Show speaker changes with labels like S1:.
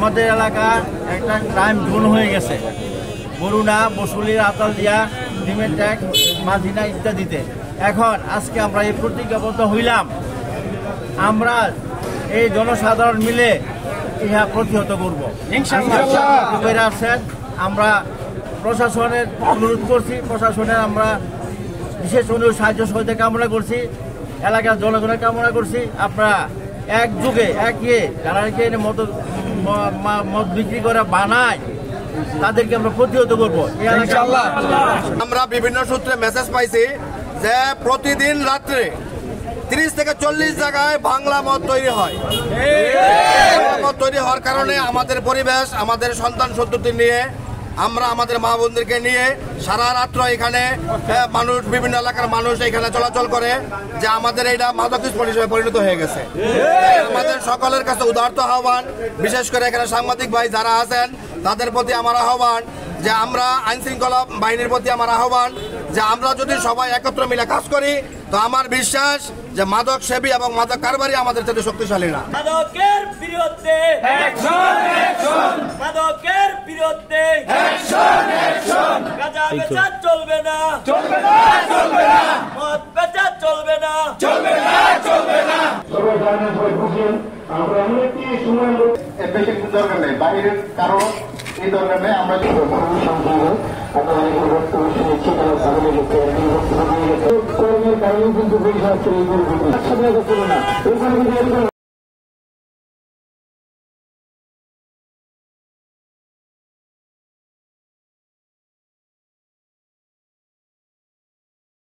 S1: আমাদের এলাকা একটা ক্রাইম জোন হয়ে গেছে। বরুণা, বসুলির, আতালদিয়া, ডিমের ট্যাগ, মাঝিনা ইত্যাদিতে। এখন আজকে আমরা এই প্রতিজ্ঞাবদ্ধ হইলাম, আমরা এই জনসাধারণ মিলে ইহা প্রতিহত করব। আমরা প্রশাসনের অনুরোধ করছি, প্রশাসনের আমরা বিশেষ অনুরোধ সাহায্য সহযোগিতা কামনা করছি, এলাকার জনগণের কামনা করছি। আপনারা একযোগে একে যারা মদ বিক্রি করে বানায় তাদেরকে আমরা প্রতিহত করবো।
S2: আমরা বিভিন্ন সূত্রে মেসেজ পাইছি যে প্রতিদিন রাত্রে 30 থেকে 40 জায়গায় বাংলা মদ তৈরি হয়। মদ তৈরি হওয়ার কারণে আমাদের পরিবেশ, আমাদের সন্তান সন্ততি নিয়ে, আমরা আমাদের মা বোনদেরকে নিয়ে সারা রাত্র এখানে মানুষ, বিভিন্ন এলাকার মানুষ এখানে চলাচল করে, যে আমাদের এইটা মাদক স্পট হিসেবে পরিণত হয়ে গেছে। আমাদের সকলের কাছে উদারত আহ্বান, বিশেষ করে এখানে সাংবাদিক ভাই যারা আছেন তাদের প্রতি আমার আহ্বান, যে আমরা আইন শৃঙ্খলা বাহিনীর প্রতি আমার আহ্বান, যে আমরা যদি সবাই একত্র মিলে কাজ করি তো আমার বিশ্বাস যে মাদক সেবী এবং মাদক কারবারি আমাদের সাথে শক্তিশালী না।
S3: মাদকের বিরুদ্ধে অ্যাকশন, অ্যাকশন, মাদকের বিরুদ্ধে অ্যাকশন, অ্যাকশন, গাঁজা বেচা চলবে না, চলবে না, চলবে না, মদ বেচা চলবে না, চলবে না, চলবে না।
S4: সবাই জানেন, সবাই বুঝেন, আমরা এমন একটি সময় বেশি দরকার নেই, বাইরের কারো এই দরকার নেই। আমরা কিন্তু